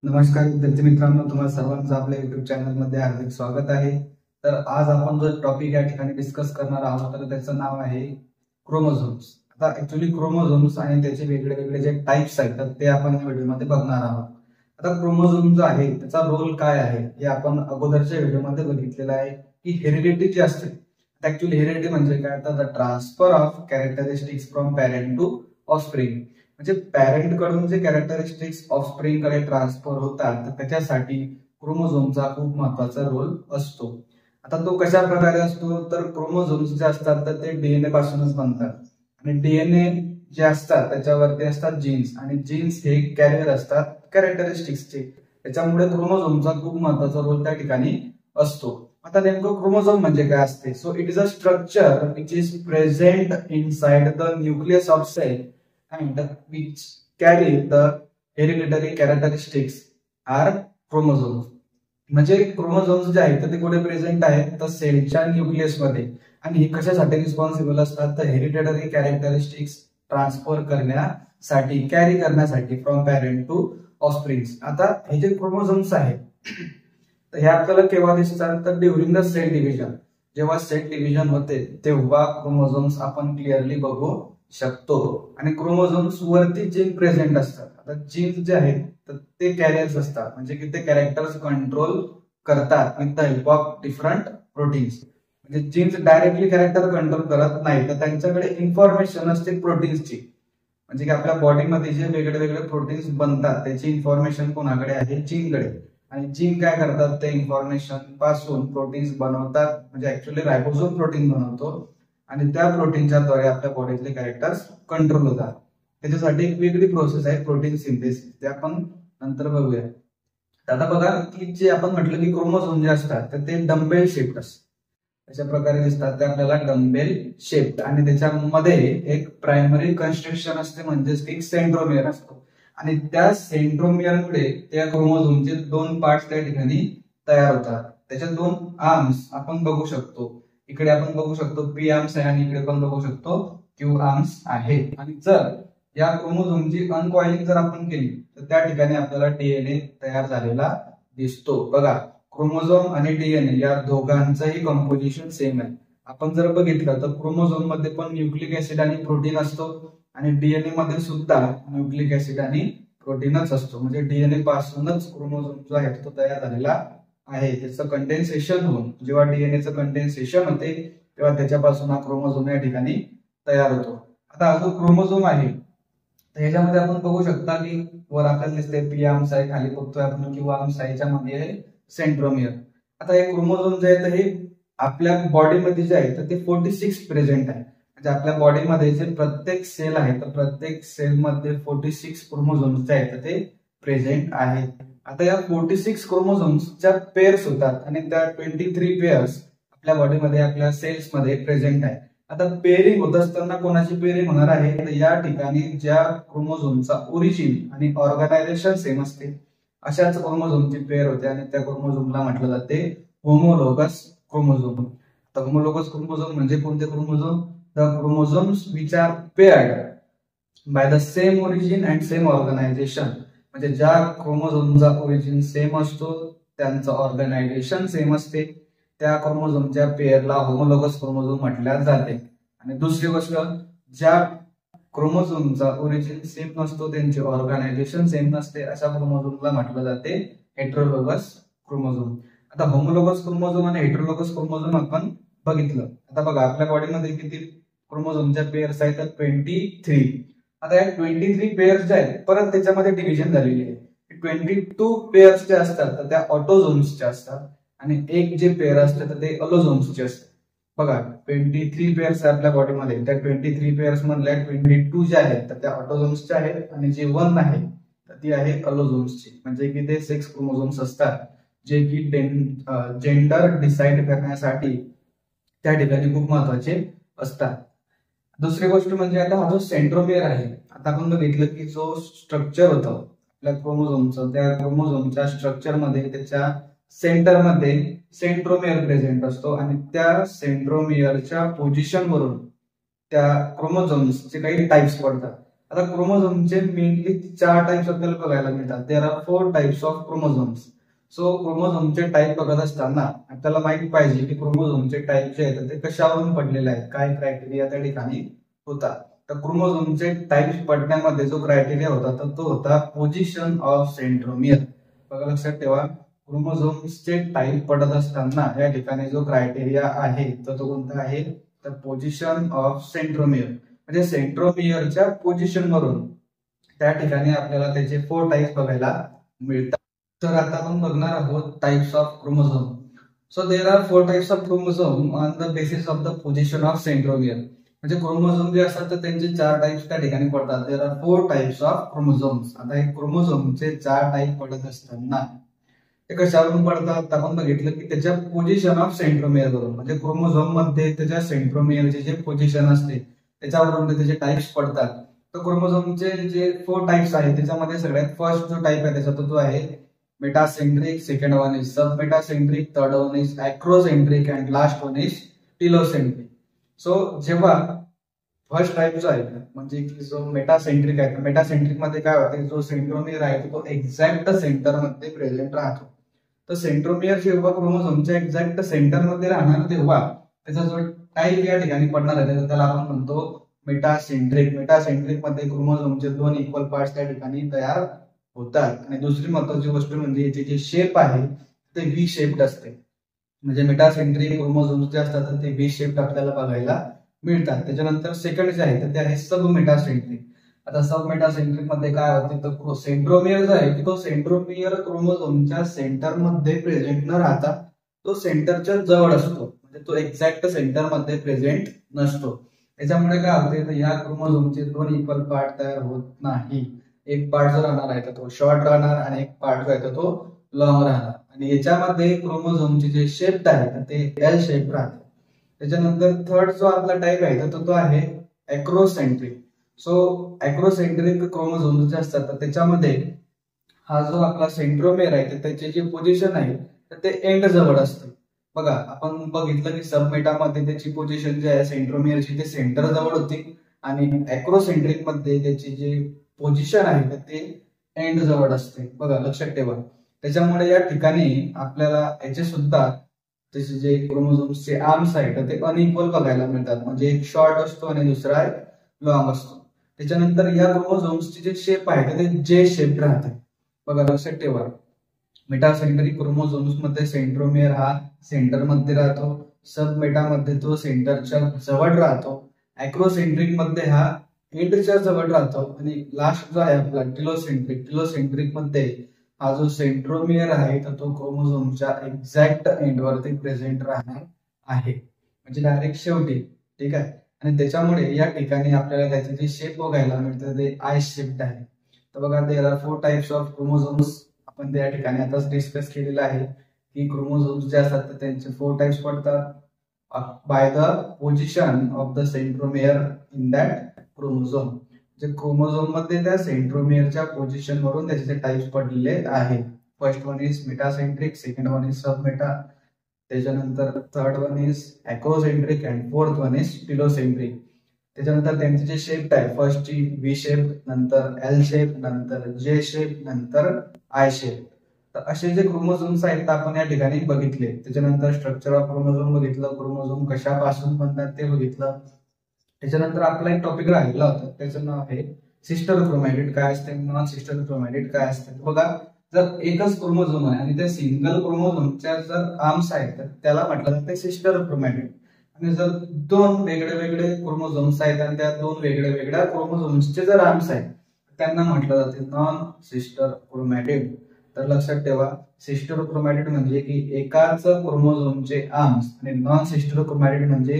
नमस्कार विद्यार्थी मित्रांनो, तुम्हाला सर्वांचं आपल्या युट्यूब चॅनलमध्ये हार्दिक स्वागत आहे। तर आज आपण जो टॉपिक या ठिकाणी डिस्कस करणार आहोत तर त्याचं नाव आहे क्रोमोझोम्स। आता ऍक्च्युअली क्रोमोझोम्स आणि त्याचे वेगळे वेगळे जे टाइप्स आहेत तर ते आपण या व्हिडिओमध्ये बघणार आहोत। आता क्रोमोझोम जो आहे त्याचा रोल काय आहे हे आपण अगोदरच्या व्हिडिओमध्ये बघितलेलं आहे की हेरिडिटी जी असते, ऍक्च्युअली हेरिडिटी म्हणजे काय तर the transfer of characteristics from parent to offspring, म्हणजे पॅरेंट कडून जे कॅरेक्टरिस्टिक्स ऑफस्प्रिंग कडे ट्रान्सफर होतात तर त्याच्यासाठी क्रोमोझोमचा खूप महत्वाचा रोल असतो। आता तो कशा प्रकारे असतो तर क्रोमोझोम्स जे असतात तर ते डीएनए पासूनच बनतात आणि डीएनए जे असतात त्याच्यावरती असतात जीन्स आणि जीन्स हे कॅरियर असतात कॅरेक्टरिस्टिक्सचे, त्याच्यामुळे क्रोमोझोमचा खूप महत्वाचा रोल त्या ठिकाणी असतो। आता नेमकं क्रोमोझोम म्हणजे काय असते? So it is a structure which is present inside the nucleus of cell and which carry the hereditary characteristics are chromosomes। म्हणजे क्रोमोझोम्स जे आहेत ते कुठे प्रेझेंट आहेत तर सेलच्या न्यूक्लियस मध्ये, आणि हे कशासाठी रिस्पॉन्सिबल असतात तर हेरिडिटरी कॅरेक्टरिस्टिक्स ट्रान्सफर करण्यासाठी, कॅरी करण्यासाठी फ्रॉम पॅरेंट टू ऑफस्प्रिंग। आता हे जे क्रोमोझोम्स आहेत तर हे आपल्याला केव्हा दिसतात तर ड्युरिंग द सेल डिव्हिजन, जेव्हा सेल डिव्हिजन होते तेव्हा क्रोमोझोम्स आपण क्लिअरली बघू शकतो। आणि क्रोमोझोम्स वरती जीन प्रेझेंट असतात। आता जीन्स जे आहेत तर ते कॅरियर्स असतात, म्हणजे की ते कॅरेक्टर्स कंट्रोल करतात with the help of different proteins. म्हणजे जीन्स डायरेक्टली कॅरेक्टर कंट्रोल करत नाही तर त्यांच्याकडे इन्फॉर्मेशन असते प्रोटीन्सची, म्हणजे की आपल्या बॉडीमध्ये जे वेगळे वेगळे प्रोटीन्स बनतात त्याची इन्फॉर्मेशन कोणाकडे आहे? जीनकडे। आणि जीन काय करतात ते इन्फॉर्मेशन पासून प्रोटीन्स बनवतात, म्हणजे ऍक्च्युअली रायबोसोम प्रोटीन बनवतो आणि त्या प्रोटीनच्या द्वारे आपल्या बॉडीतले कॅरेक्टर्स कंट्रोल होतात। त्याच्यासाठी एक वेगळी प्रोसेस आहे प्रोटीन सिंथेसिस, ते आपण नंतर बघूया। आता बघा की जे आपण म्हटलं की क्रोमोझोम जे असतात तर ते डंबेल शेप्ड असतात, अशा प्रकारे दिसतात ते आपल्याला डंबेल शेप्ड, आणि त्याच्यामध्ये एक प्रायमरी कन्स्ट्रक्शन असते म्हणजेच एक सेंट्रोमियर असतो, आणि त्या सेंट्रोमियर मुळे त्या क्रोमोझोमचे दोन पार्ट्स त्या ठिकाणी तयार होतात। त्याच्या दोन आर्म्स आपण बघू शकतो, इकडे आपण बघू शकतो पी आर्म्स आहे आणि इकडे पण बघू शकतो क्यू आर्म्स आहे। आणि जर या क्रोमोझोमची अनकॉइलिंग जर आपण केली तर त्या ठिकाणी आपल्याला डीएनए तयार झालेला दिसतो। बघा, क्रोमोझोम आणि डीएनए या दोघांचंही कंपोजिशन सेम आहे। आपण जर बघितलं तर क्रोमोझोम मध्ये पण न्यूक्लिक ऍसिड आणि प्रोटीन असतो आणि डीएनए मध्ये सुद्धा न्यूक्लिक ऍसिड आणि प्रोटीनच असतो, म्हणजे डीएनए पासूनच क्रोमोझोम जो आहे तो तयार झालेला आहे। त्याचं कंडेन्सेशन होऊन जेव्हा डीएनएचं कंडेन्सेशन होते तेव्हा त्याच्यापासून हा क्रोमोझोम या ठिकाणी तयार होतो। आता हा जो क्रोमोझोम आहे तर ह्याच्यामध्ये आपण बघू शकता की वर आपल्याला दिसते पी आर्म्स आहे, खाली बघतोय आपण क्यू आर्म्स आहे, ह्याच्यामध्ये आहे सेंट्रोमियर। आता हे क्रोमोझोम जे आहे तर हे आपल्या बॉडीमध्ये जे आहे तर ते 46 प्रेझेंट आहे, म्हणजे आपल्या बॉडीमध्ये जे प्रत्येक सेल आहे तर प्रत्येक सेलमध्ये 46 क्रोमोझोम्स जे आहेत तर ते प्रेझेंट आहेत। आता या 46 क्रोमोझोम्सच्या पेअर्स होतात आणि त्या 23 पेअर्स आपल्या बॉडीमध्ये आपल्या सेल्स मध्ये प्रेझेंट आहे। आता पेअरिंग होत असताना कोणाची पेअरिंग होणार आहे तर या ठिकाणी ज्या क्रोमोझोमचा ओरिजिन आणि ऑर्गनायझेशन सेम असते अशाच क्रोमोझोमची पेअर होते आणि त्या क्रोमोझोमला म्हटलं जाते होमोलोगस क्रोमोझोम। तर होमोलोगस क्रोमोझोम म्हणजे कोणते chromosome? The chromosomes which are paired by the same origin and same organisation, म्हणजे ज्या क्रोमोझोमचा ओरिजिन सेम असतो त्यांचं ऑर्गनायझेशन सेम असते त्या क्रोमोझोमच्या पेअरला होमोलोगस क्रोमोझोम म्हटल्या जाते। आणि दुसरी गोष्ट, ज्या क्रोमोझोमचा ओरिजिन सेम नसतो त्यांचे ऑर्गनायझेशन सेम नसते अशा क्रोमोझोमला म्हटलं जाते हेटेरोलोगस क्रोमोझोम। आता होमोलोगस क्रोमोझोम आणि हेटेरोलोगस क्रोमोझोम आपण बघितलं। आता बघा आपल्या बॉडीमध्ये किती क्रोमोझोमच्या पेअर्स आहेत तर 23। आता या 23 पेअर्स ज्या आहेत परत त्याच्यामध्ये डिव्हिजन झालेली आहे। 22 पेअर्स जे असतात तर त्या ऑटोझोम्सच्या असतात आणि एक जे पेअर असतं तर ते अलोझोम्सचे असतात। बघा 23 पेअर्स आहे आपल्या बॉडीमध्ये, त्या 23 पेअर्स मधल्या 22 जे आहेत तर त्या ऑटोझोम्सचे आहेत आणि जे 1 आहे तर ती आहे अलोझोम्सची, म्हणजे की ते 6 क्रोमोझोम्स असतात जे की जेंडर डिसाइड करण्यासाठी त्या ठिकाणी खूप महत्वाचे असतात। दुसरी गोष्ट म्हणजे आता हा जो सेंट्रोमियर आहे, आता आपण बघितलं की जो स्ट्रक्चर होतं आपल्या क्रोमोझोमचं त्या क्रोमोझोमच्या स्ट्रक्चर मध्ये त्याच्या सेंटर मध्ये सेंट्रोमियर प्रेझेंट असतो आणि त्या सेंट्रोमियरच्या पोझिशन वरून त्या क्रोमोझोम्सचे काही टाइप्स पडतात। आता क्रोमोझोमचे मेनली 4 टाइप्स आपल्याला बघायला मिळतात. There are 4 types of chromosomes. So क्रोमोझोमचे टाईप बघत असताना आपल्याला माहिती पाहिजे की क्रोमोझोमचे टाईप जे आहेत ते कशावरून पडलेले आहेत, काय क्रायटेरिया त्या ठिकाणी होता. तर क्रोमोझोमचे टाईप पडण्यामध्ये जो क्रायटेरिया होता तर तो होता पोझिशन ऑफ सेंट्रोमियर. बघा लक्षात ठेवा, क्रोमोझोम्सचे टाईप पडत असताना या ठिकाणी जो क्रायटेरिया आहे तर तो कोणता आहे, तर पोझिशन ऑफ सेंट्रोमियर. म्हणजे सेंट्रोमियरच्या पोझिशन वरून त्या ठिकाणी आपल्याला त्याचे 4 टाइप्स बघायला मिळतात. तर आता आपण बघणार आहोत types of chromosome. So there are 4 types of chromosome on the basis of the position of centromere. म्हणजे क्रोमोझोम जे असतात तर त्यांचे 4 टाइप्स त्या ठिकाणी पडतात. There are 4 types of chromosomes. आता हे क्रोमोझोमचे 4 टाइप पडत असताना ते कशावरून पडतात, आपण बघितलं की त्याच्या पोझिशन ऑफ सेंट्रोमियर वरून. म्हणजे क्रोमोझोम मध्ये त्याच्या सेंट्रोमियरचे जे पोझिशन असते त्याच्यावरून त्याचे टाइप्स पडतात. तर क्रोमोझोमचे जे 4 टाइप्स आहेत त्याच्यामध्ये सगळ्यात फर्स्ट जो टाइप आहे त्याचा तो आहे metacentric, second one is sub metacentric, third one is acrocentric and last one is telocentric. So जेव्हा फर्स्ट टाइप जो आहे म्हणजे की जो मेटासेंट्रिक आहे, मेटासेंट्रिक मध्ये काय होते, जो सेंट्रोमियर आहे तो एक्झॅक्ट सेंटर मध्ये प्रेझेंट राहतो. तर सेंट्रोमियर जेव्हा क्रोमोझोमच्या एक्झॅक्ट सेंटर मध्ये राहणार तेव्हा त्याचा जो टाइप या ठिकाणी पडणार आहे त्याला आपण म्हणतो मेटासेंट्रिक. मेटासेंट्रिक मध्ये क्रोमोझोमचे 2 इक्वल पार्ट्स त्या ठिकाणी तयार होतात. आणि दुसरी महत्वाची गोष्ट म्हणजे याची जे शेप आहे ते व्ही शेप्ड असते. म्हणजे मेटासेंट्रिक क्रोमोझोम्स जे असतात ते व्ही शेप्ड आपल्याला बघायला मिळतात. त्याच्यानंतर सेकंड जे आहे तर ते आहे सब मेटासेंट्रिक. आता सब मेटासेंट्रिक मध्ये काय होते, तर सेंट्रोमियर जो आहे तो सेंट्रोमियर क्रोमोझोमच्या सेंटर मध्ये प्रेझेंट न राहता तो सेंटरच्या जवळ असतो. म्हणजे तो एक्झॅक्ट सेंटर मध्ये प्रेझेंट नसतो. त्याच्यामुळे काय होते, तर या क्रोमोझोमचे 2 इक्वल पार्ट तयार होत नाही. एक पार्ट जो राहणार आहे तर तो शॉर्ट राहणार आणि एक पार्ट जो आहे तो लॉंग राहणार. आणि याच्यामध्ये क्रोमोझोमचे जे शेप आहे तर ते एल शेप राहते. त्याच्यानंतर थर्ड जो आपला टाइप आहे तर तो आहे अॅक्रोसेंट्रिक. सो अॅक्रोसेंट्रिक क्रोमोझोम जे असतात तर त्याच्यामध्ये हा जो आपला सेंट्रोमियर आहे तर त्याचे जे पोझिशन आहे तर ते एंड जवळ असते. बघा आपण बघितलं की सबमेटामध्ये त्याची पोझिशन जी आहे सेंट्रोमियरची ते सेंटर जवळ होती आणि अॅक्रोसेंट्रिक मध्ये त्याची जी पोझिशन आहे तर ते एंड जवळ असते. बघा लक्षात ठेवा. त्याच्यामुळे या ठिकाणी आपल्याला याचे सुद्धा त्याचे जे क्रोमोझोम्सचे आर्म्स आहेत ते अनइक्वल बघायला मिळतात. म्हणजे एक शॉर्ट असतो आणि दुसरा एक लॉंग असतो. त्याच्यानंतर या क्रोमोझोम्सचे जे शेप आहे ते जे शेप राहते. बघा लक्षात ठेवा, मेटासेंट्रिक क्रोमोझोम्स मध्ये सेंट्रोमियर हा सेंटर मध्ये राहतो, सब मेटामध्ये तो सेंटरच्या जवळ राहतो, अॅक्रोसेंट्रिक मध्ये हा एंडच्या जवळ राहतो आणि लास्ट जो आहे आपला टिलोसेंट्रिक मध्ये हा जो सेंट्रोमियर आहे तर तो क्रोमोझोमच्या एक्झॅक्ट एंड वरती प्रेझेंट राहणार आहे. म्हणजे डायरेक्ट शेवटी. ठीक आहे. आणि त्याच्यामुळे या ठिकाणी आपल्याला त्याचे जे शेप बघायला मिळतं ते आय शेप्ड आहे. तर बघा there are 4 types of chromosomes. आपण त्या ठिकाणी आताच डिस्कस केलेलं आहे की क्रोमोझोम्स जे असतात तर त्यांचे 4 टाइप्स पडतात by the position of the centromere in that chromosome. जे क्रोमोझोम मध्ये त्या सेंट्रोमियरच्या पोझिशन वरून त्याचे टाइप्स पडलेले आहेत. First one is metacentric, second one is sub meta, त्याच्यानंतर third one is acrocentric and fourth one is telocentric. त्याच्यानंतर त्यांचे जे शेप आहे फर्स्टची व्ही शेप, नंतर एल शेप, नंतर जे शेप, नंतर आय शेप. तर असे जे क्रोमोझोम्स आहेत आपण या ठिकाणी बघितले. त्याच्यानंतर स्ट्रक्चर ऑफ क्रोमोझोम बघितलं, क्रोमोझोम कशापासून बनतात ते बघितलं. त्याच्यानंतर आपला एक टॉपिक राहिला होता त्याचं नाव आहे सिस्टर क्रोमॅटिड काय असते, नॉन सिस्टर क्रोमॅटिड काय असते. बघा जर एकच क्रोमोझोम आहे आणि त्या सिंगल क्रोमोझोमच्या जर आर्म्स आहेत तर त्याला म्हटलं जातं सिस्टर क्रोमॅटिड. आणि जर 2 वेगळे वेगळे क्रोमोझोम्स आहेत आणि त्या 2 वेगळ्या वेगळ्या क्रोमोझोम्सचे जर आर्म्स आहेत त्यांना म्हटलं जाते नॉन सिस्टर क्रोमॅटिड. तर लक्षात ठेवा, सिस्टर क्रोमॅटिड म्हणजे की एकाच क्रोमोझोमचे आर्म्स आणि नॉन सिस्टर क्रोमॅटिड म्हणजे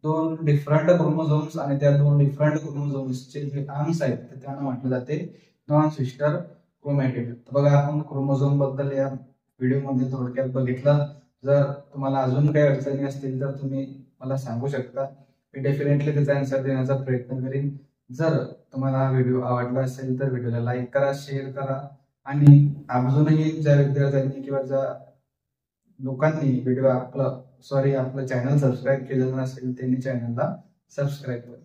2 डिफरंट क्रोमोझोम्स आणि त्या 2 डिफरंट क्रोमोझोम्सचे जे आर्म्स आहेत त्यांना म्हटलं जाते नॉन सिस्टर क्रोमॅटिड. बघा आपण क्रोमोझोम बद्दल या व्हिडिओमध्ये थोडक्यात बघितलं. जर तुम्हाला अजून काही अडचणी असतील तर तुम्ही मला सांगू शकता. मी डेफिनेटली त्याचा आन्सर देण्याचा प्रयत्न करीन. जर तुम्हाला हा व्हिडिओ आवडला असेल तर व्हिडिओला लाईक करा, शेअर करा आणि अजूनही ज्या विद्यार्थ्यांनी किंवा ज्या लोकांनी आपलं चॅनल सबस्क्राईब केलेलं नसेल त्यांनी चॅनलला सबस्क्राईब करा.